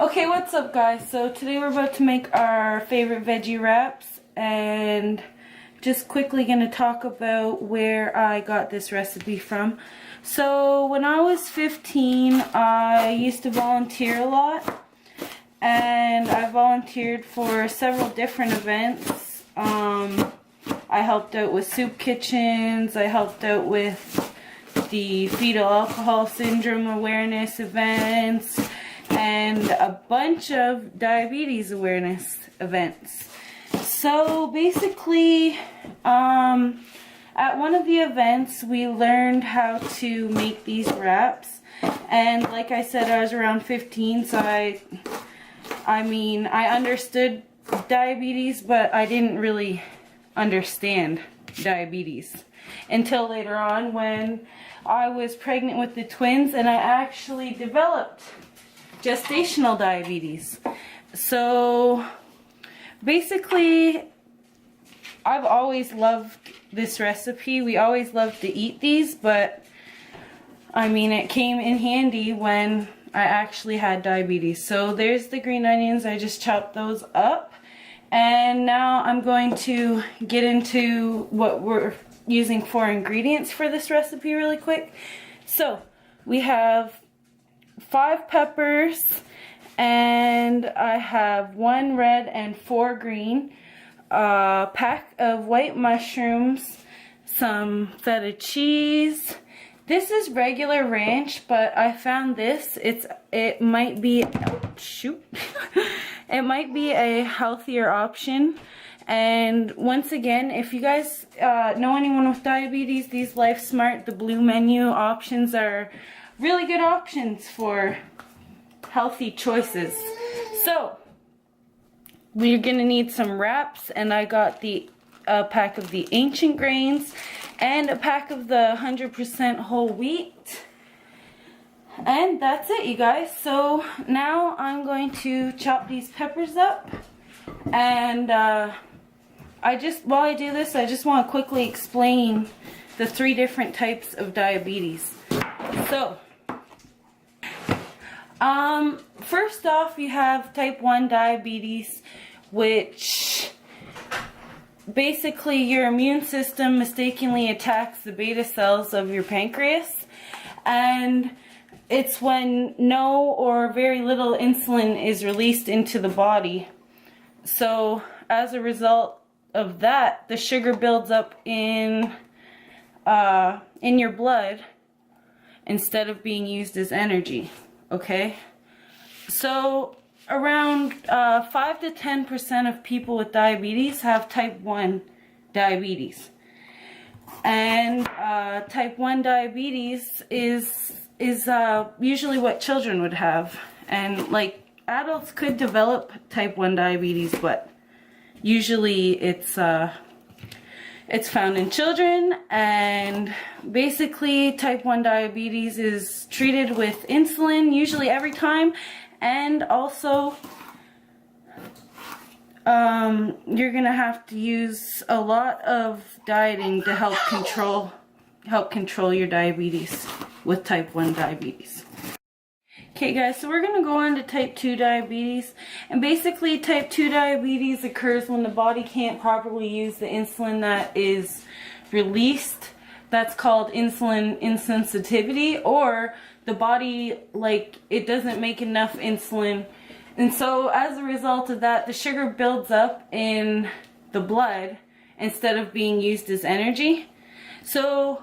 Okay, what's up guys? So today we're about to make our favorite veggie wraps, and just quickly gonna talk about where I got this recipe from. So when I was 15, I used to volunteer a lot, and I volunteered for several different events. I helped out with soup kitchens, I helped out with the fetal alcohol syndrome awareness events, and a bunch of diabetes awareness events. So basically, at one of the events we learned how to make these wraps, and like I said, I was around 15, so I mean I understood diabetes, but I didn't really understand diabetes until later on when I was pregnant with the twins, and I actually developed gestational diabetes. So basically, I've always loved this recipe. We always loved to eat these, but I mean it came in handy when I actually had diabetes. So there's the green onions. I just chopped those up, and now I'm going to get into what we're using for ingredients for this recipe really quick. So we have 5 peppers, and I have 1 red and 4 green, a pack of white mushrooms, some feta cheese. This is regular ranch, but I found this. It might be it might be a healthier option. And once again, if you guys know anyone with diabetes, these Life Smart, the blue menu options are really good options for healthy choices. So we're gonna need some wraps, and I got the pack of the ancient grains and a pack of the 100% whole wheat, and that's it, you guys. So now I'm going to chop these peppers up, and while I do this, I just want to quickly explain the 3 different types of diabetes. So first off, you have type 1 diabetes, which basically your immune system mistakenly attacks the beta cells of your pancreas, and it's when no or very little insulin is released into the body. So as a result of that, the sugar builds up in your blood instead of being used as energy. Okay, so around 5 to 10% of people with diabetes have type 1 diabetes, and type 1 diabetes is usually what children would have, and like adults could develop type 1 diabetes, but usually it's found in children. And basically type 1 diabetes is treated with insulin usually every time, and also you're gonna have to use a lot of dieting to help control your diabetes with type 1 diabetes. Okay guys, so we're going to go on to type 2 diabetes, and basically type 2 diabetes occurs when the body can't properly use the insulin that is released. That's called insulin insensitivity, or the body, like, it doesn't make enough insulin, and so as a result of that, the sugar builds up in the blood instead of being used as energy. So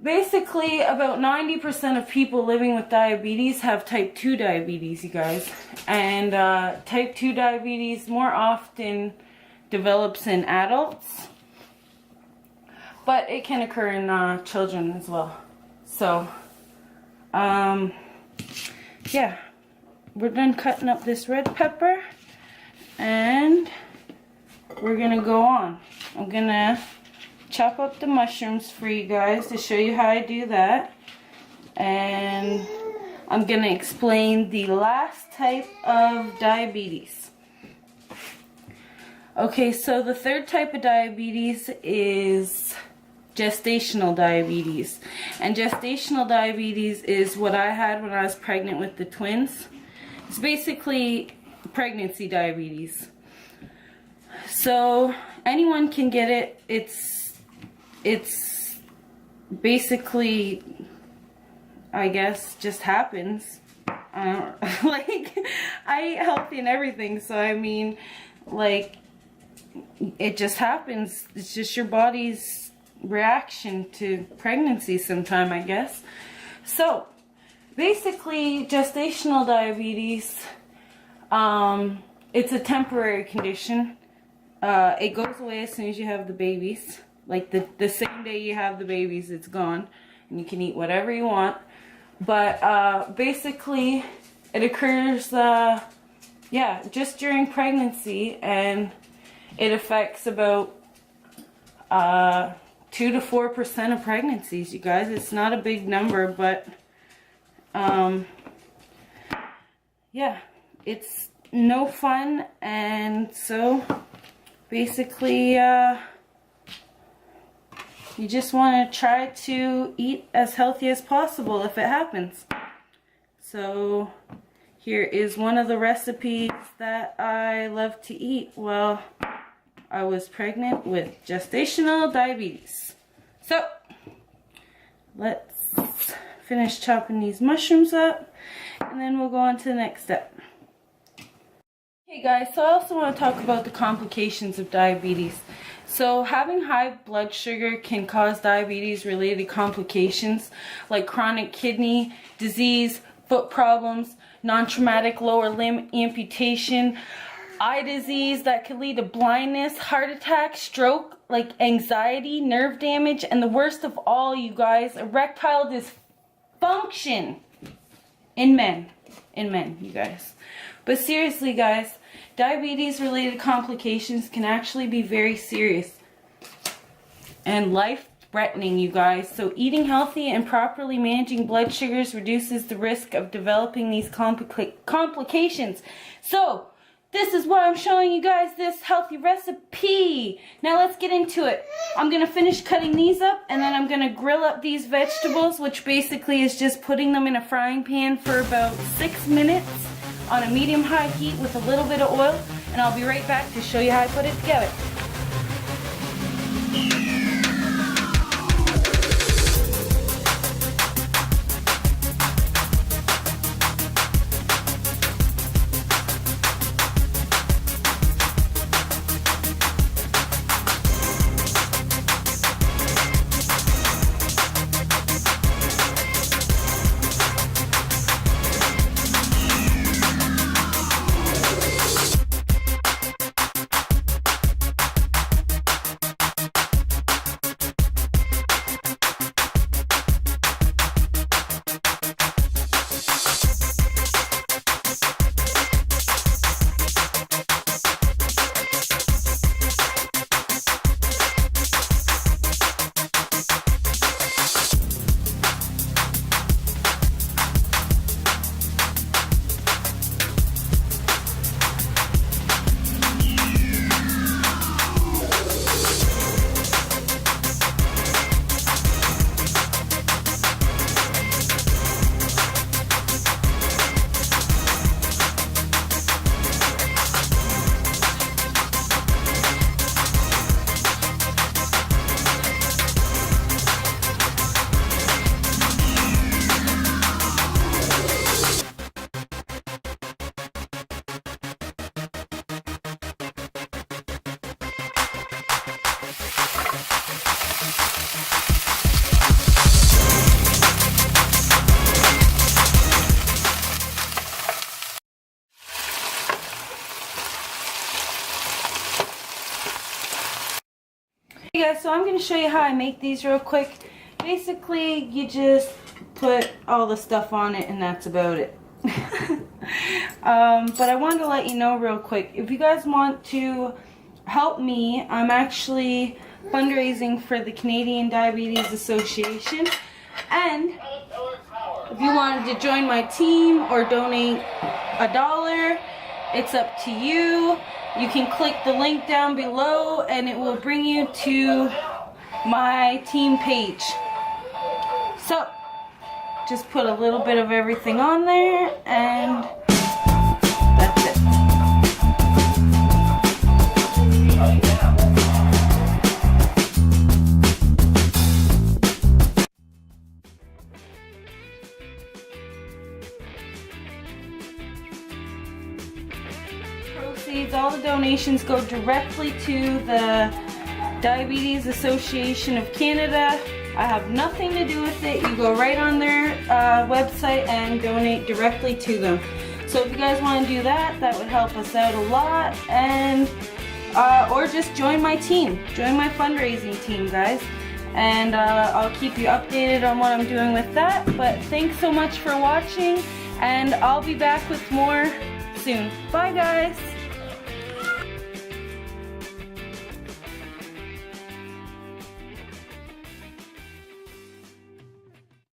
basically, about 90% of people living with diabetes have type 2 diabetes, you guys. And type 2 diabetes more often develops in adults, but it can occur in children as well. So, yeah, we're done cutting up this red pepper, and we're gonna go on. I'm gonna chop up the mushrooms for you guys to show you how I do that, and I'm gonna explain the last type of diabetes. Okay, so the 3rd type of diabetes is gestational diabetes, and gestational diabetes is what I had when I was pregnant with the twins. It's basically pregnancy diabetes. So anyone can get it. It's basically, I guess, just happens. Like, I eat healthy and everything, so I mean, like, it just happens. It's just your body's reaction to pregnancy sometime, I guess. So basically, gestational diabetes, it's a temporary condition. It goes away as soon as you have the babies. Like the same day you have the babies, it's gone, and you can eat whatever you want. But basically, it occurs, just during pregnancy, and it affects about 2 to 4% of pregnancies, you guys. It's not a big number, but yeah, it's no fun. And so basically, you just want to try to eat as healthy as possible if it happens. So here is one of the recipes that I love to eat while I was pregnant with gestational diabetes. So let's finish chopping these mushrooms up, and then we'll go on to the next step. Hey guys, so I also want to talk about the complications of diabetes. So having high blood sugar can cause diabetes related complications like chronic kidney disease, foot problems, non-traumatic lower limb amputation, eye disease that could lead to blindness, heart attack, stroke, like anxiety, nerve damage, and the worst of all, you guys, erectile dysfunction in men, you guys. But seriously, guys, diabetes related complications can actually be very serious and life-threatening, you guys. So eating healthy and properly managing blood sugars reduces the risk of developing these complications. So this is why I'm showing you guys this healthy recipe. Now let's get into it. I'm going to finish cutting these up, and then I'm going to grill up these vegetables, which basically is just putting them in a frying pan for about 6 minutes on a medium-high heat with a little bit of oil, and I'll be right back to show you how I put it together. Hey guys, so I'm going to show you how I make these real quick. Basically, you just put all the stuff on it and that's about it. But I wanted to let you know real quick, if you guys want to help me, I'm actually fundraising for the Canadian Diabetes Association, and if you wanted to join my team or donate $1, it's up to you. You can click the link down below and it will bring you to my team page. So just put a little bit of everything on there, and donations go directly to the Diabetes Association of Canada. I have nothing to do with it. You go right on their website and donate directly to them. So if you guys want to do that, that would help us out a lot. And or just join my team. Join my fundraising team, guys. And I'll keep you updated on what I'm doing with that. But thanks so much for watching, and I'll be back with more soon. Bye, guys.